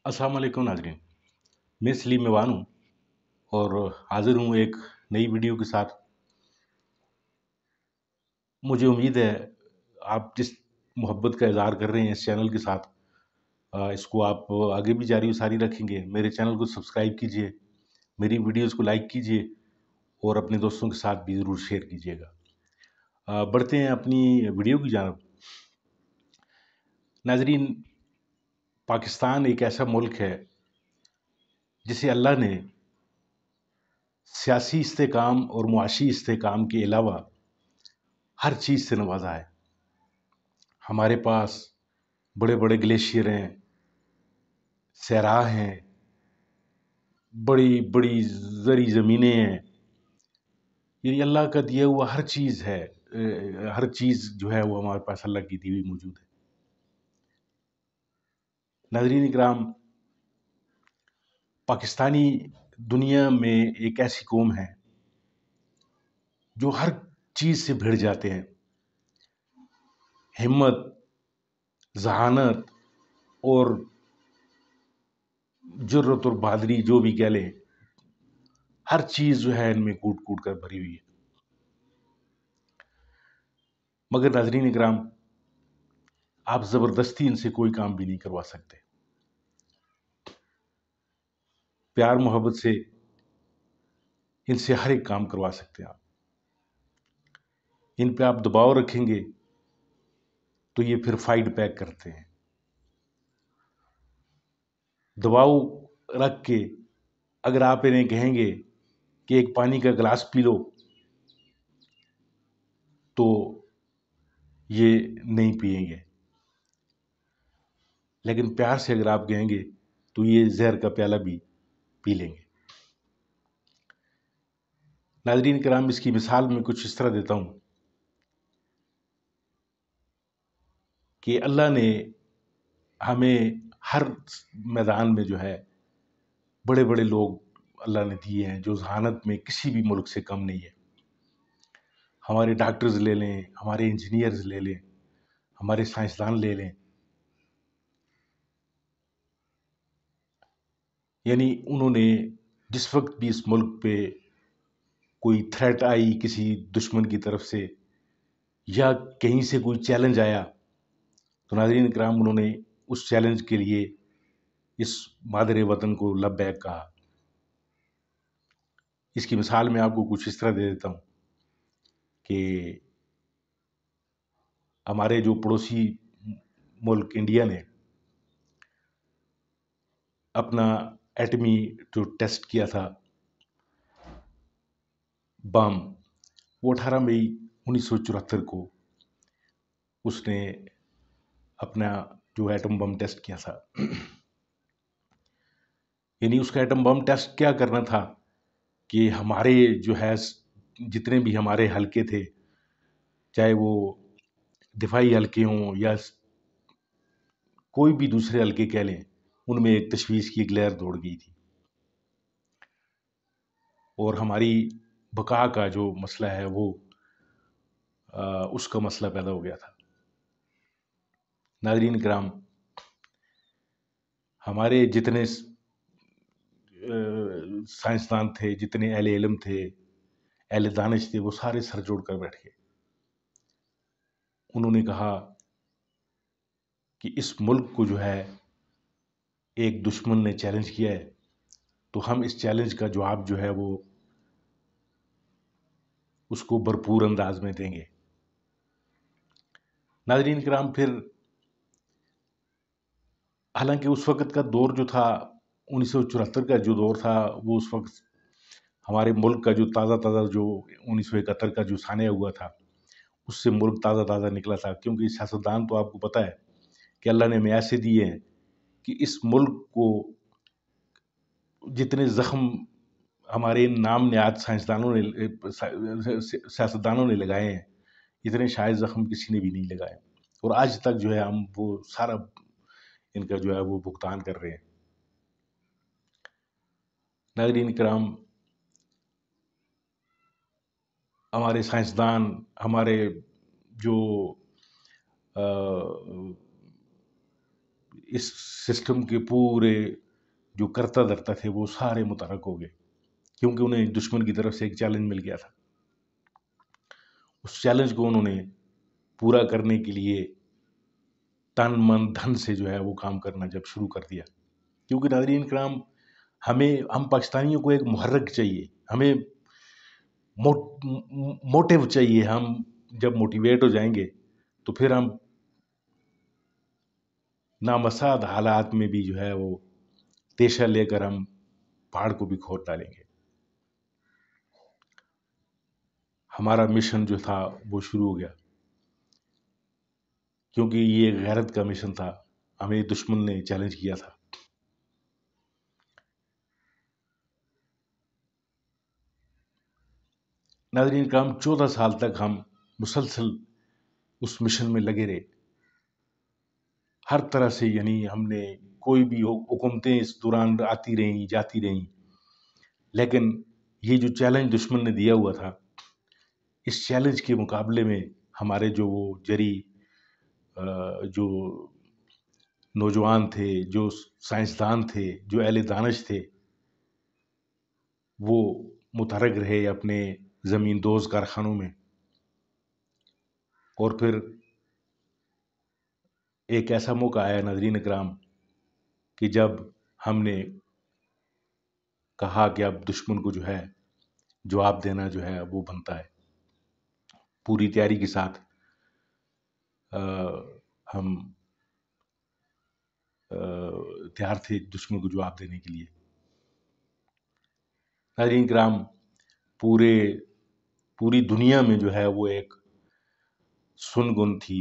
अस्सलाम वालेकुम नाज़रीन। मैं सलीम मेवान हूँ और हाज़िर हूँ एक नई वीडियो के साथ। मुझे उम्मीद है आप जिस मोहब्बत का इज़हार कर रहे हैं इस चैनल के साथ, इसको आप आगे भी जारी व सारी रखेंगे। मेरे चैनल को सब्सक्राइब कीजिए, मेरी वीडियोज़ को लाइक कीजिए और अपने दोस्तों के साथ भी ज़रूर शेयर कीजिएगा। बढ़ते हैं अपनी वीडियो की जानब। नाज़रीन, पाकिस्तान एक ऐसा मुल्क है जिसे अल्लाह ने सियासी इस्तेकाम और मुआशी इस्तेकाम के अलावा हर चीज़ से नवाजा है। हमारे पास बड़े बड़े ग्लेशियर हैं, सहरा हैं, बड़ी बड़ी ज़री ज़मीनें हैं। ये अल्लाह का दिया हुआ हर चीज़ है। हर चीज़ जो है वो हमारे पास अल्लाह की दी हुई मौजूद है। नाज़रीन इकराम, पाकिस्तानी दुनिया में एक ऐसी कौम है जो हर चीज़ से भिड़ जाते हैं। हिम्मत, ज़हानत और जुर्रत और बहादुरी जो भी कह लें, हर चीज़ जो है इनमें कूट कूट कर भरी हुई है। मगर नाज़रीन इकराम, आप ज़बरदस्ती इनसे कोई काम भी नहीं करवा सकते। प्यार मोहब्बत से इनसे हर एक काम करवा सकते हैं आप। इन पे आप दबाव रखेंगे तो ये फिर फाइट बैक करते हैं। दबाव रख के अगर आप इन्हें कहेंगे कि एक पानी का गिलास पी लो, तो ये नहीं पिएंगे। लेकिन प्यार से अगर आप कहेंगे तो ये जहर का प्याला भी पी लेंगे। नाज़रीन किराम, इसकी मिसाल मैं कुछ इस तरह देता हूँ कि अल्लाह ने हमें हर मैदान में जो है बड़े बड़े लोग अल्लाह ने दिए हैं जो ज़हानत में किसी भी मुल्क से कम नहीं है। हमारे डॉक्टर्स ले लें, हमारे इंजीनियर्स ले लें, हमारे साइंसदान ले लें, यानी उन्होंने जिस वक्त भी इस मुल्क पे कोई थ्रेट आई किसी दुश्मन की तरफ से या कहीं से कोई चैलेंज आया, तो नाज़रीन इकराम उन्होंने उस चैलेंज के लिए इस मादरे वतन को लब्बैक कहा। इसकी मिसाल मैं आपको कुछ इस तरह दे देता हूँ कि हमारे जो पड़ोसी मुल्क इंडिया ने अपना एटमी जो टेस्ट किया था बम, वो 18 मई 1974 को उसने अपना जो एटम बम टेस्ट किया था। यानी उसका एटम बम टेस्ट क्या करना था कि हमारे जो है जितने भी हमारे हलके थे, चाहे वो दिफाई हलके हों या कोई भी दूसरे हलके कह लें, उनमें एक तशवीश की एक लहर दौड़ गई थी और हमारी बका का जो मसला है वो उसका मसला पैदा हो गया था। नाज़रीन किराम, हमारे जितने साइंसदान थे, जितने अहले इल्म थे, अहले दानिश थे, वो सारे सर जोड़ कर बैठ गए। उन्होंने कहा कि इस मुल्क को जो है एक दुश्मन ने चैलेंज किया है, तो हम इस चैलेंज का जवाब जो है वो उसको भरपूर अंदाज में देंगे। नाज़रीन किराम, फिर हालांकि उस वक़्त का दौर जो था 1974 का जो दौर था, वो उस वक़्त हमारे मुल्क का जो ताज़ा जो 1971 का जो सानिया हुआ था, उससे मुल्क ताज़ा निकला था। क्योंकि सियासतदान तो आपको पता है कि अल्लाह ने हमें ऐसे दिए हैं कि इस मुल्क को जितने ज़ख्म हमारे नाम नहाद साइंसदानों ने सियासतदानों ने लगाए हैं, इतने शायद ज़ख्म किसी ने भी नहीं लगाए। और आज तक जो है हम वो सारा इनका जो है वो भुगतान कर रहे हैं। नाज़रीन किराम, हमारे साइंसदान, हमारे जो اس سسٹم کے پورے جو کرتا دھرتا تھے وہ سارے متحرک ہو گئے، کیونکہ انہیں دشمن کی طرف سے ایک چیلنج مل گیا تھا۔ اس چیلنج کو انہوں نے پورا کرنے کے لیے تن من دھن سے جو ہے وہ کام کرنا جب شروع کر دیا، کیونکہ ناظرین کرام ہم پاکستانیوں کو ایک محرک چاہیے، ہمیں موٹیو چاہیے۔ ہم جب موٹیویٹ ہو جائیں گے تو پھر ہم نامساعد حالات میں بھی جو ہے وہ تیشہ لے کر ہم پہاڑ کو بھی کھود ڈالیں گے۔ ہمارا مشن جو تھا وہ شروع ہو گیا، کیونکہ یہ ایک غیرت کا مشن تھا، ہمیں دشمن نے چیلنج کیا تھا۔ ناظرین کرام 14 سال تک ہم مسلسل اس مشن میں لگے رہے، ہر طرح سے، یعنی ہم نے کوئی بھی حکومتیں اس دوران آتی رہیں جاتی رہیں، لیکن یہ جو چیلنج دشمن نے دیا ہوا تھا، اس چیلنج کے مقابلے میں ہمارے جو وہ جری جو نوجوان تھے، جو سائنسدان تھے، جو اہل دانش تھے، وہ متحرک رہے اپنے زمین دوز کارخانوں میں، اور پھر ایک ایسا موقع آیا ناظرین اکرام کہ جب ہم نے کہا کہ اب دشمن کو جو ہے جواب دینا جو ہے وہ بنتا ہے، پوری تیاری کے ساتھ ہم تیار تھے دشمن کو جواب دینے کے لیے۔ ناظرین کرام پوری دنیا میں جو ہے وہ ایک سن گن تھی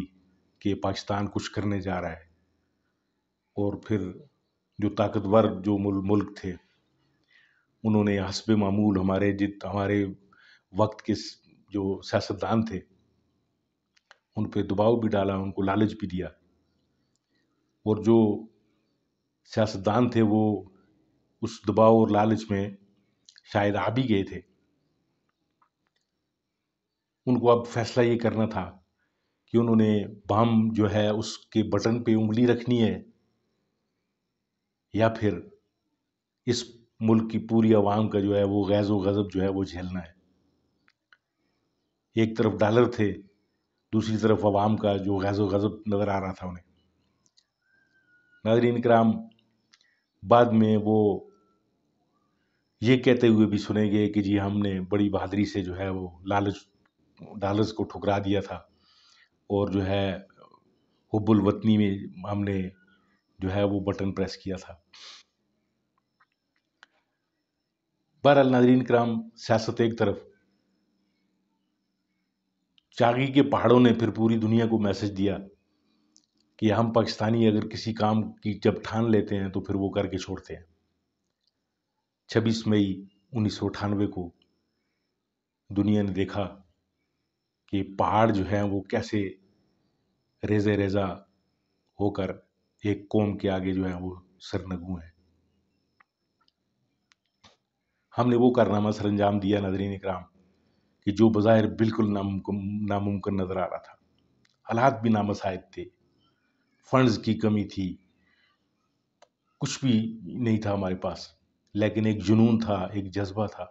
کہ پاکستان کچھ کرنے جا رہا ہے، اور پھر جو طاقتور جو ملک تھے انہوں نے حسب معمول ہمارے وقت کے جو سیاستدان تھے ان پہ دباؤ بھی ڈالا، ان کو لالچ بھی دیا، اور جو سیاستدان تھے وہ اس دباؤ اور لالچ میں شاید آ بھی گئے تھے۔ ان کو اب فیصلہ یہ کرنا تھا کہ انہوں نے بم جو ہے اس کے بٹن پہ انگلی رکھنی ہے، یا پھر اس ملک کی پوری عوام کا جو ہے وہ غیظ و غضب جو ہے وہ جھیلنا ہے۔ ایک طرف ڈالر تھے، دوسری طرف عوام کا جو غیظ و غضب نظر آ رہا تھا انہیں۔ ناظرین کرام بعد میں وہ یہ کہتے ہوئے بھی سنے گئے کہ جی ہم نے بڑی بہادری سے جو ہے وہ لالچ کو ٹھکرا دیا تھا، اور جو ہے حب الوطنی میں ہم نے جو ہے وہ بٹن پریس کیا تھا۔ بہرحال ناظرین کرام سیاست ایک طرف، چاغی کے پہاڑوں نے پھر پوری دنیا کو میسج دیا کہ ہم پاکستانی اگر کسی کام کی جب ٹھان لیتے ہیں تو پھر وہ کر کے چھوڑتے ہیں۔ 26 مئی 1998 کو دنیا نے دیکھا کہ پہاڑ جو ہیں وہ کیسے ریزے ریزہ ہو کر ایک قوم کے آگے جو ہے وہ سرنگوں ہیں۔ ہم نے وہ کارنامہ سر انجام دیا ناظرین اکرام کہ جو بظاہر بالکل ناممکن نظر آ رہا تھا، حالات بھی نامساعد تھے، فنڈز کی کمی تھی، کچھ بھی نہیں تھا ہمارے پاس، لیکن ایک جنون تھا، ایک جذبہ تھا،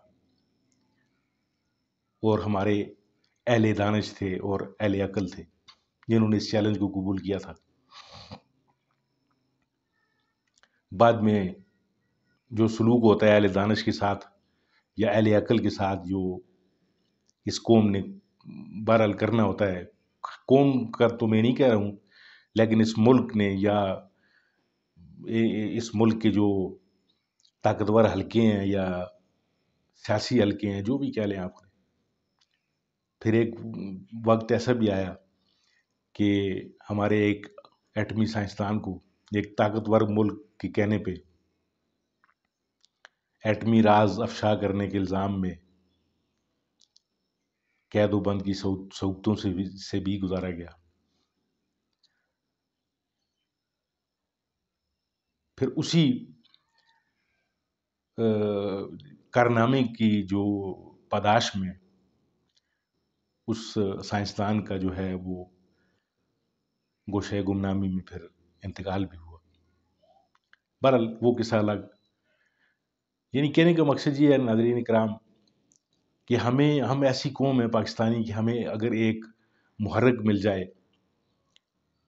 اور ہمارے اہل دانش تھے اور اہل عقل تھے جنہوں نے اس چیلنج کو قبول کیا تھا۔ بعد میں جو سلوک ہوتا ہے اہل دانش کے ساتھ یا اہل عقل کے ساتھ، جو اس قوم نے بہرحال کرنا ہوتا ہے، قوم کا تو میں نہیں کہہ رہا ہوں، لیکن اس ملک نے یا اس ملک کے جو طاقتور حلقے ہیں یا سیاسی حلقے ہیں، جو بھی کہہ لیں آپ، پھر ایک وقت ایسا بھی آیا کہ ہمارے ایک ایٹمی سائنسدان کو ایک طاقتور ملک کے کہنے پہ ایٹمی راز افشا کرنے کے الزام میں قید و بند کی سعودتوں سے بھی گزارا گیا۔ پھر اسی کارنامے کی جو پاداش میں اس سائنسدان کا جو ہے وہ گوشۂ گمنامی میں پھر انتقال بھی ہوا۔ बहरहाल वो किस्सा अलग। यानी कहने का मकसद ये है नाज़रीन इकराम कि हम ऐसी कौम है पाकिस्तानी कि हमें अगर एक मुहर्रिक मिल जाए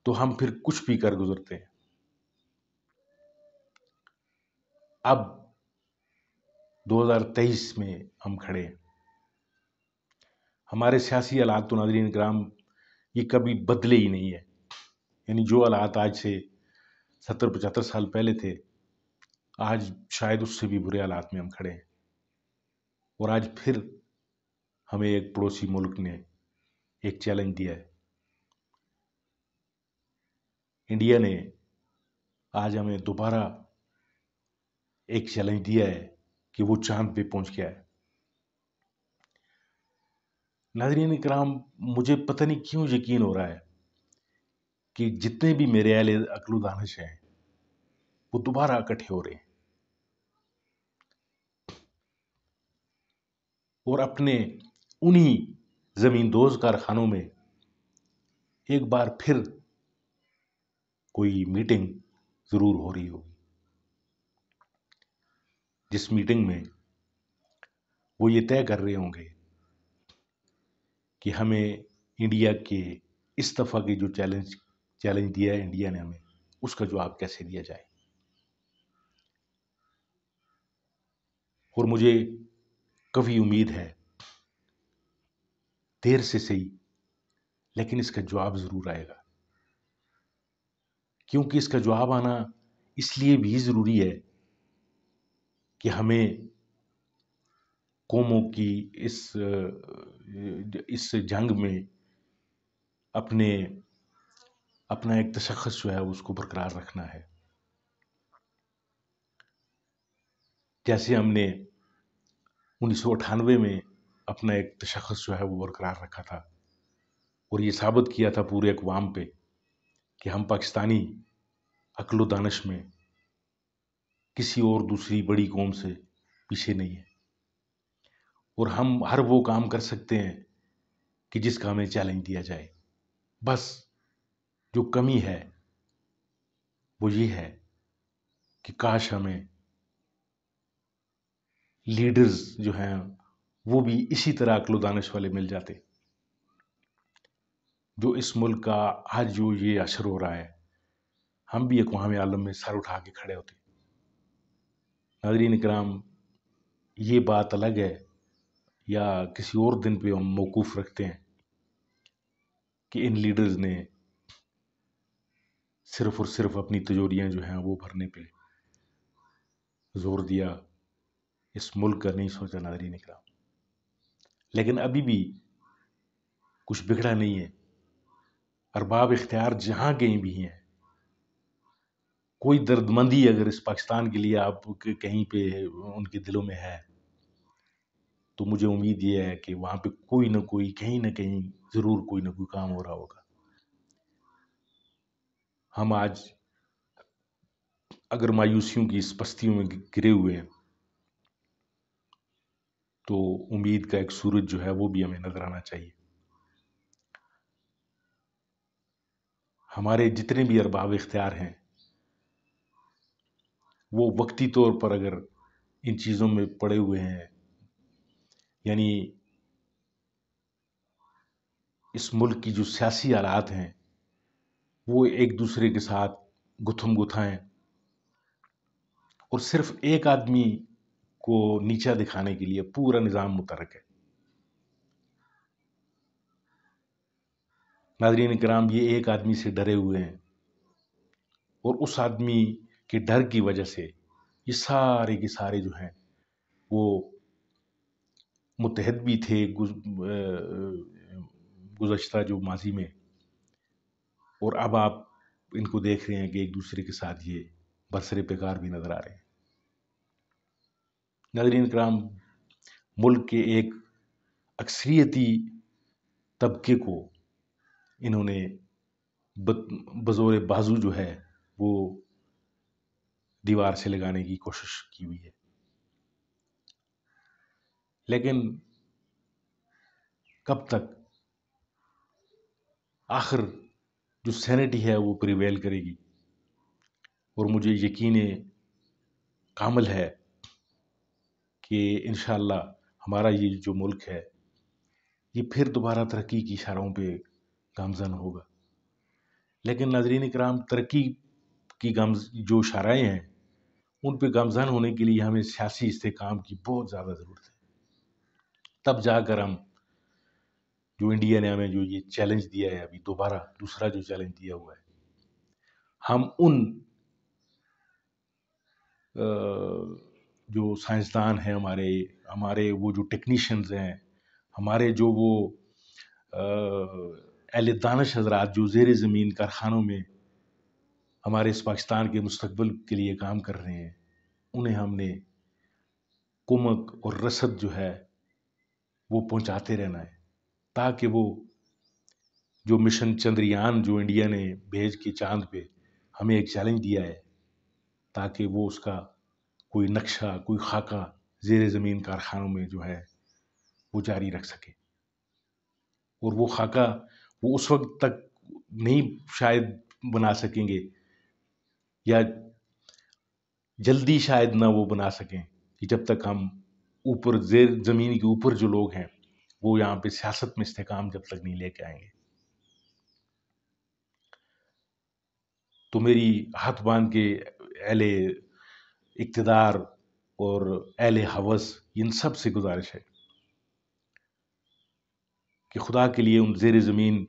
तो हम फिर कुछ भी कर गुजरते हैं। अब 2023 में हम खड़े हैं। हमारे सियासी हालात तो नाज़रीन इकराम ये कभी बदले ही नहीं है। यानी जो हालात आज से 70-75 साल पहले थे, आज शायद उससे भी बुरे हालात में हम खड़े हैं। और आज फिर हमें एक पड़ोसी मुल्क ने एक चैलेंज दिया है। इंडिया ने आज हमें दोबारा एक चैलेंज दिया है कि वो चांद पे पहुंच गया है। नाज़रीन इकराम, मुझे पता नहीं क्यों यकीन हो रहा है कि जितने भी मेरे अहले अक्ल व दानिश हैं वो दोबारा इकट्ठे हो रहे हैं और अपने उन्हीं ज़मींदोज़ कारखानों में एक बार फिर कोई मीटिंग ज़रूर हो रही होगी, जिस मीटिंग में वो ये तय कर रहे होंगे कि हमें इंडिया के इस दफ़ा की जो चैलेंज दिया है इंडिया ने हमें, उसका जवाब कैसे दिया जाए। और मुझे काफ़ी उम्मीद है, देर से सही लेकिन इसका जवाब ज़रूर आएगा। क्योंकि इसका जवाब आना इसलिए भी ज़रूरी है कि हमें कौमों की इस जंग में अपना एक तशख़्ख़ुस जो है उसको बरकरार रखना है। जैसे हमने 1998 में अपना एक तशख़्ख़ुस जो है वो बरकरार रखा था और ये साबित किया था पूरे अक़वाम पे कि हम पाकिस्तानी अक्ल व दानिश में किसी और दूसरी बड़ी कौम से पीछे नहीं है और हम हर वो काम कर सकते हैं कि जिसका हमें चैलेंज दिया जाए। बस जो कमी है वो ये है कि काश हमें लीडर्स जो हैं वो भी इसी तरह अक्ल व दानिश वाले मिल जाते, जो इस मुल्क का आज जो ये असर हो रहा है हम भी अक़वाम आलम में सर उठा के खड़े होते। नाज़रीन इकराम, ये बात अलग है या किसी और दिन पे हम मौकूफ़ रखते हैं कि इन लीडर्स ने सिर्फ़ और सिर्फ़ अपनी तिजोरियाँ जो हैं वो भरने पे ज़ोर दिया, इस मुल्क का नहीं सोचा। नाज़रीन इकराम, लेकिन अभी भी कुछ बिगड़ा नहीं है। अरबाब इख्तियार जहाँ कहीं भी हैं, कोई दर्दमंदी अगर इस पाकिस्तान के लिए आप कहीं पे उनके दिलों में है तो मुझे उम्मीद ये है कि वहाँ पे कोई ना कोई कहीं ना कहीं ज़रूर कोई ना कोई काम हो रहा होगा। हम आज अगर मायूसियों की इस पस्तियों में गिरे हुए हैं तो उम्मीद का एक सूरज जो है वो भी हमें नजर आना चाहिए। हमारे जितने भी अरबाब इख्तियार हैं वो वक्ती तौर पर अगर इन चीज़ों में पड़े हुए हैं, यानी इस मुल्क की जो सियासी हालात हैं वो एक दूसरे के साथ गुथम गुथा हैं और सिर्फ एक आदमी को नीचा दिखाने के लिए पूरा निज़ाम मुतहर्रिक है। नाज़रीन किराम, ये एक आदमी से डरे हुए हैं और उस आदमी के डर की वजह से ये सारे के सारे जो हैं वो मुत्तहद भी थे गुज़श्ता जो माजी में, और अब आप इनको देख रहे हैं कि एक दूसरे के साथ ये बरसरे पेकार भी नजर आ रहे हैं। नाज़रीन किराम, मुल्क के एक अक्सरियती तबके को इन्होंने बज़ोर बाजू जो है वो दीवार से लगाने की कोशिश की हुई है, लेकिन कब तक आखिर जो सैनिटी है वो प्रिवेल करेगी। और मुझे यकीन है کامل ہے کہ انشاءاللہ ہمارا یہ جو ملک ہے یہ پھر دوبارہ ترقی کی اشاروں پہ گامزن ہوگا. لیکن ناظرین کرام، ترقی کی جو اشارائیں ہیں ان پہ گامزن ہونے کے لیے ہمیں سیاسی استحکام کی بہت زیادہ ضرورت ہے. تب جا کر ہم جو انڈیا نے ہمیں جو یہ چیلنج دیا ہے، ابھی دوبارہ دوسرا جو چیلنج دیا ہوا ہے، ہم ان جو سائنسدان ہیں ہمارے وہ جو ٹیکنیشینز ہیں، ہمارے جو وہ اہل دانش حضرات جو زیر زمین کارخانوں میں ہمارے اس پاکستان کے مستقبل کے لیے کام کر رہے ہیں، انہیں ہم نے کمک اور رسد جو ہے وہ پہنچاتے رہنا ہے، تاکہ وہ جو مشن چندریان جو انڈیا نے بھیج کے چاند پہ ہمیں ایک چیلنج دیا ہے، تاکہ وہ اس کا کوئی نقشہ، کوئی خاکہ زیر زمین کارخانوں میں جو ہے وہ جاری رکھ سکے. اور وہ خاکہ وہ اس وقت تک نہیں شاید بنا سکیں گے، یا جلدی شاید نہ وہ بنا سکیں، کہ جب تک ہم اوپر زیر زمین کے اوپر جو لوگ ہیں وہ یہاں پہ سیاست میں استحکام جب تک نہیں لے کے آئیں گے. تو میری ہاتھ باندھ کے اہل اقتدار اور اہل ہوس ان سب سے گزارش ہے کہ خدا کے لیے ان زیر زمین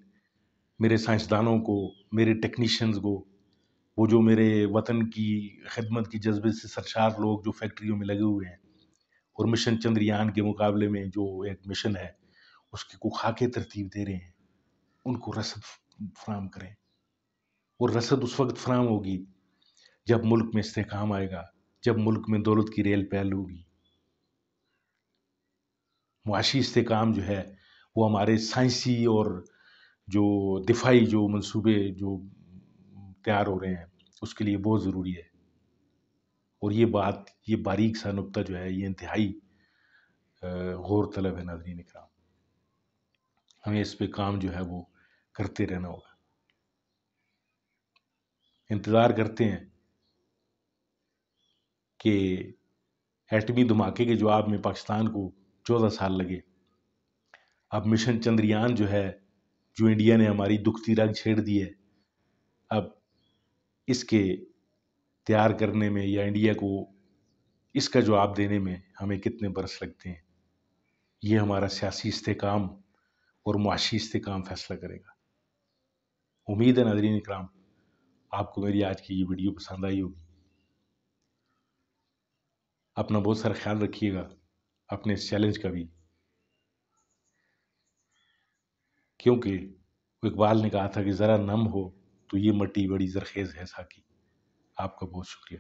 میرے سائنسدانوں کو، میرے ٹیکنیشینز کو، وہ جو میرے وطن کی خدمت کی جذبے سے سرشار لوگ جو فیکٹریوں میں لگے ہوئے ہیں اور مشن چندریان کے مقابلے میں جو ایک مشن ہے اس کی کو خاکے ترتیب دے رہے ہیں، ان کو رسد فراہم کریں. اور رسد اس وقت فراہم ہوگی جب ملک میں استحکام آئے گا، جب ملک میں دولت کی ریل پہل ہوگی. معاشی استحکام جو ہے وہ ہمارے سائنسی اور جو دفاعی جو منصوبے جو تیار ہو رہے ہیں اس کے لیے بہت ضروری ہے. اور یہ بات، یہ باریک سا نقطہ جو ہے یہ انتہائی غور طلب ہے. ناظرین اکرام، ہمیں اس پہ کام جو ہے وہ کرتے رہنا ہوگا. انتظار کرتے ہیں کہ ایٹمی دھماکے کے جواب میں پاکستان کو 14 سال لگے. اب مشن چندریان جو ہے، جو انڈیا نے ہماری دکھتی رگ چھیڑ دی ہے، اب اس کے تیار کرنے میں یا انڈیا کو اس کا جواب دینے میں ہمیں کتنے برس لگتے ہیں، یہ ہمارا سیاسی استحکام اور معاشی استحکام فیصلہ کرے گا. امید ہے ناظرین اکرام آپ کو میری آج کی یہ ویڈیو پسند آئی ہوگی. اپنا بہت سارا خیال رکھیے گا، اپنے اس چیلنج کا بھی، کیونکہ اقبال نے کہا تھا کہ ذرا نم ہو تو یہ مٹی بڑی زرخیز ہے ساکی. آپ کا بہت شکریہ.